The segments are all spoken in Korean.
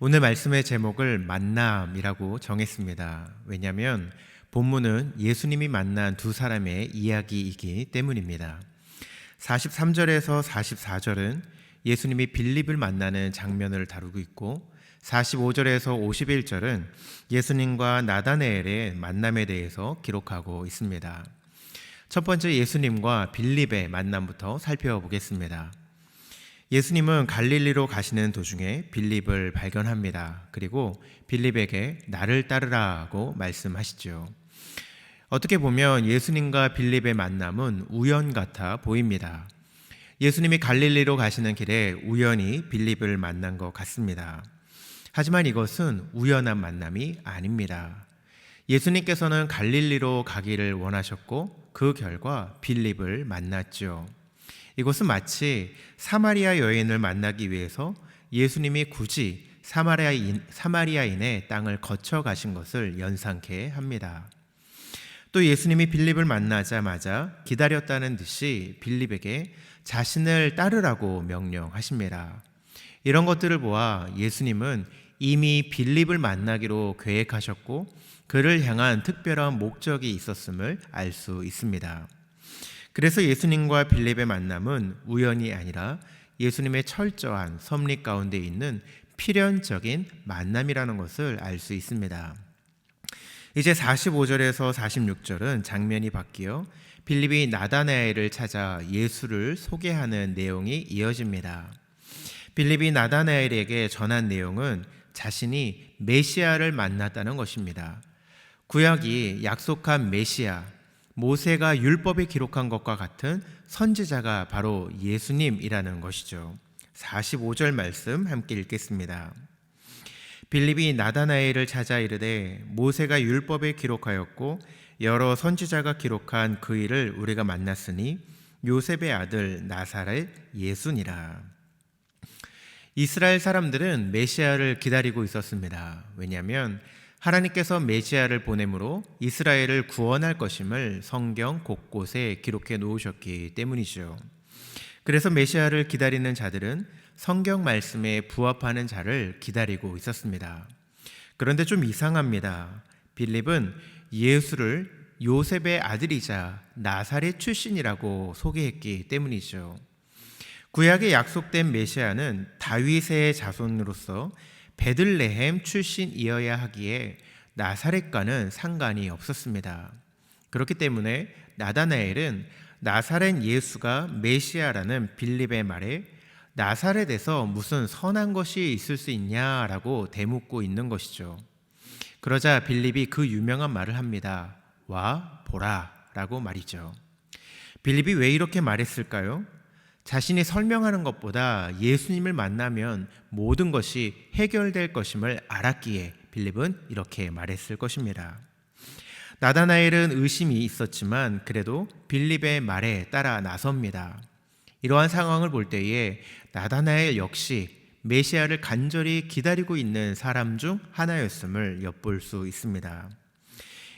오늘 말씀의 제목을 만남이라고 정했습니다. 왜냐하면 본문은 예수님이 만난 두 사람의 이야기이기 때문입니다. 43절에서 44절은 예수님이 빌립을 만나는 장면을 다루고 있고 45절에서 51절은 예수님과 나다나엘의 만남에 대해서 기록하고 있습니다. 첫 번째 예수님과 빌립의 만남부터 살펴보겠습니다. 예수님은 갈릴리로 가시는 도중에 빌립을 발견합니다. 그리고 빌립에게 나를 따르라고 말씀하시죠. 어떻게 보면 예수님과 빌립의 만남은 우연 같아 보입니다. 예수님이 갈릴리로 가시는 길에 우연히 빌립을 만난 것 같습니다. 하지만 이것은 우연한 만남이 아닙니다. 예수님께서는 갈릴리로 가기를 원하셨고 그 결과 빌립을 만났죠. 이것은 마치 사마리아 여인을 만나기 위해서 예수님이 굳이 사마리아인의 땅을 거쳐 가신 것을 연상케 합니다. 또 예수님이 빌립을 만나자마자 기다렸다는 듯이 빌립에게 자신을 따르라고 명령하십니다. 이런 것들을 보아 예수님은 이미 빌립을 만나기로 계획하셨고 그를 향한 특별한 목적이 있었음을 알 수 있습니다. 그래서 예수님과 빌립의 만남은 우연이 아니라 예수님의 철저한 섭리 가운데 있는 필연적인 만남이라는 것을 알 수 있습니다. 이제 45절에서 46절은 장면이 바뀌어 빌립이 나다나엘을 찾아 예수를 소개하는 내용이 이어집니다. 빌립이 나다나엘에게 전한 내용은 자신이 메시아를 만났다는 것입니다. 구약이 약속한 메시아, 모세가 율법에 기록한 것과 같은 선지자가 바로 예수님이라는 것이죠. 45절 말씀 함께 읽겠습니다. 빌립이 나다나엘을 찾아 이르되 모세가 율법에 기록하였고 여러 선지자가 기록한 그 일을 우리가 만났으니 요셉의 아들 나사렛 예수니라. 이스라엘 사람들은 메시아를 기다리고 있었습니다. 왜냐하면 하나님께서 메시아를 보냄으로 이스라엘을 구원할 것임을 성경 곳곳에 기록해 놓으셨기 때문이죠. 그래서 메시아를 기다리는 자들은 성경 말씀에 부합하는 자를 기다리고 있었습니다. 그런데 좀 이상합니다. 빌립은 예수를 요셉의 아들이자 나사렛 출신이라고 소개했기 때문이죠. 구약에 약속된 메시아는 다윗의 자손으로서 베들레헴 출신이어야 하기에 나사렛과는 상관이 없었습니다. 그렇기 때문에 나다나엘은 나사렛 예수가 메시아라는 빌립의 말에 나사렛에서 무슨 선한 것이 있을 수 있냐라고 대묻고 있는 것이죠. 그러자 빌립이 그 유명한 말을 합니다. 와 보라 라고 말이죠. 빌립이 왜 이렇게 말했을까요? 자신이 설명하는 것보다 예수님을 만나면 모든 것이 해결될 것임을 알았기에 빌립은 이렇게 말했을 것입니다. 나다나엘은 의심이 있었지만 그래도 빌립의 말에 따라 나섭니다. 이러한 상황을 볼 때에 나다나엘 역시 메시아를 간절히 기다리고 있는 사람 중 하나였음을 엿볼 수 있습니다.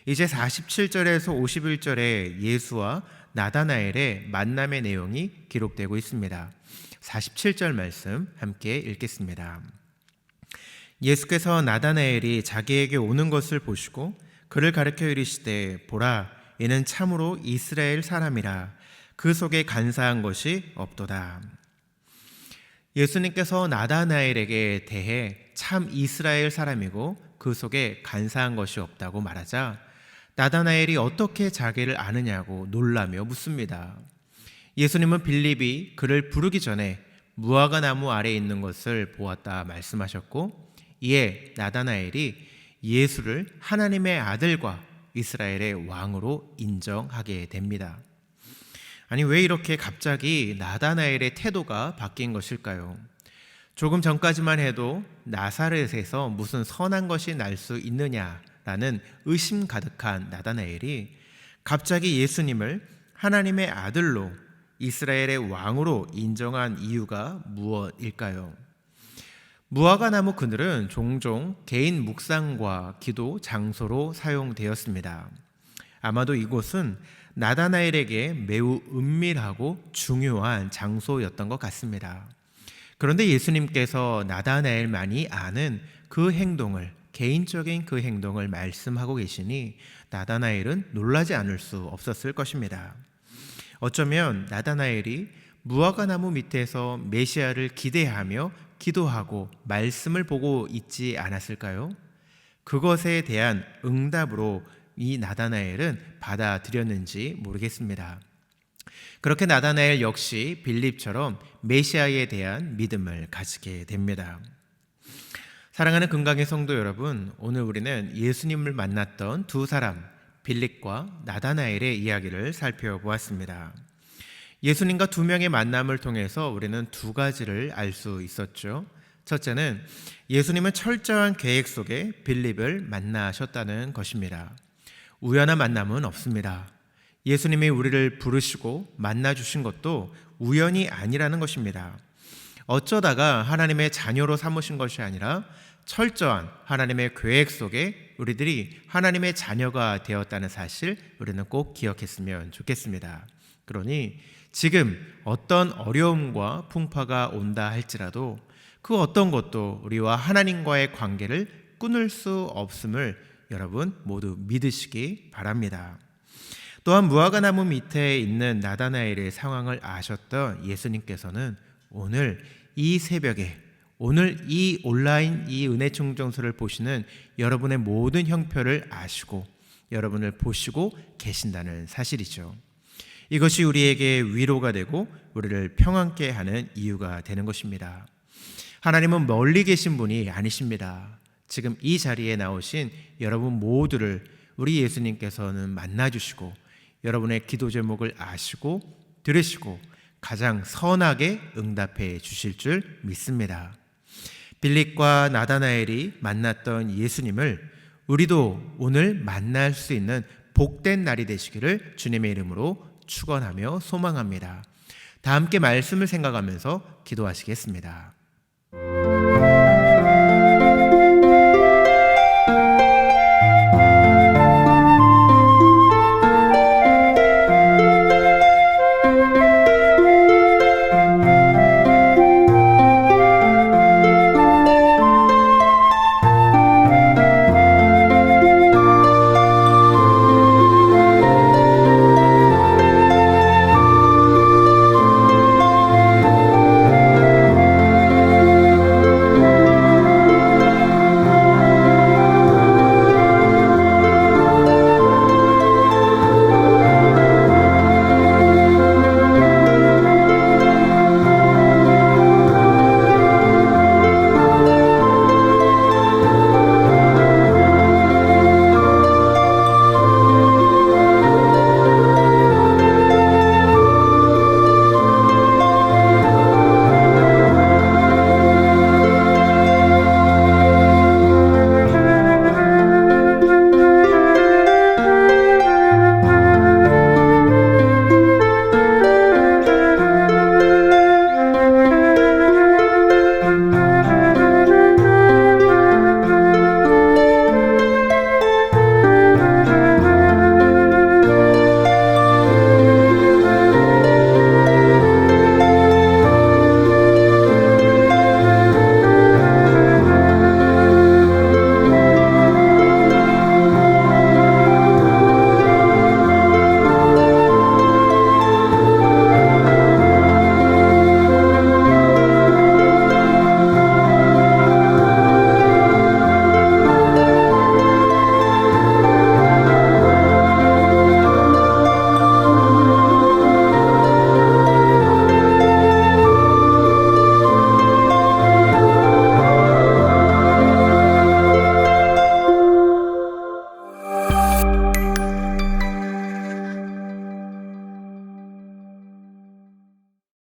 이제 47절에서 51절에 예수와 나다나엘의 만남의 내용이 기록되고 있습니다. 47절 말씀 함께 읽겠습니다. 예수께서 나다나엘이 자기에게 오는 것을 보시고 그를 가르쳐 이르시되 보라 이는 참으로 이스라엘 사람이라 그 속에 간사한 것이 없도다. 예수님께서 나다나엘에게 대해 참 이스라엘 사람이고 그 속에 간사한 것이 없다고 말하자 나다나엘이 어떻게 자기를 아느냐고 놀라며 묻습니다. 예수님은 빌립이 그를 부르기 전에 무화과 나무 아래에 있는 것을 보았다 말씀하셨고 이에 나다나엘이 예수를 하나님의 아들과 이스라엘의 왕으로 인정하게 됩니다. 아니 왜 이렇게 갑자기 나다나엘의 태도가 바뀐 것일까요? 조금 전까지만 해도 나사렛에서 무슨 선한 것이 날 수 있느냐라는 의심 가득한 나다나엘이 갑자기 예수님을 하나님의 아들로 이스라엘의 왕으로 인정한 이유가 무엇일까요? 무화과 나무 그늘은 종종 개인 묵상과 기도 장소로 사용되었습니다. 아마도 이곳은 나다나엘에게 매우 은밀하고 중요한 장소였던 것 같습니다. 그런데 예수님께서 나다나엘만이 아는 그 행동을, 개인적인 그 행동을 말씀하고 계시니 나다나엘은 놀라지 않을 수 없었을 것입니다. 어쩌면 나다나엘이 무화과 나무 밑에서 메시아를 기대하며 기도하고 말씀을 보고 있지 않았을까요? 그것에 대한 응답으로 이 나다나엘은 받아들였는지 모르겠습니다. 그렇게 나다나엘 역시 빌립처럼 메시아에 대한 믿음을 가지게 됩니다. 사랑하는 금강의 성도 여러분, 오늘 우리는 예수님을 만났던 두 사람, 빌립과 나다나엘의 이야기를 살펴보았습니다. 예수님과 두 명의 만남을 통해서 우리는 두 가지를 알 수 있었죠. 첫째는 예수님은 철저한 계획 속에 빌립을 만나셨다는 것입니다. 우연한 만남은 없습니다. 예수님이 우리를 부르시고 만나주신 것도 우연이 아니라는 것입니다. 어쩌다가 하나님의 자녀로 삼으신 것이 아니라 철저한 하나님의 계획 속에 우리들이 하나님의 자녀가 되었다는 사실 우리는 꼭 기억했으면 좋겠습니다. 그러니 지금 어떤 어려움과 풍파가 온다 할지라도 그 어떤 것도 우리와 하나님과의 관계를 끊을 수 없음을 여러분 모두 믿으시기 바랍니다. 또한 무화과 나무 밑에 있는 나다나엘의 상황을 아셨던 예수님께서는 오늘 이 새벽에, 오늘 이 온라인 이 은혜 충정소를 보시는 여러분의 모든 형편을 아시고 여러분을 보시고 계신다는 사실이죠. 이것이 우리에게 위로가 되고 우리를 평안케 하는 이유가 되는 것입니다. 하나님은 멀리 계신 분이 아니십니다. 지금 이 자리에 나오신 여러분 모두를 우리 예수님께서는 만나주시고 여러분의 기도 제목을 아시고 들으시고 가장 선하게 응답해 주실 줄 믿습니다. 빌립과 나다나엘이 만났던 예수님을 우리도 오늘 만날 수 있는 복된 날이 되시기를 주님의 이름으로 축원하며 소망합니다. 다 함께 말씀을 생각하면서 기도하시겠습니다.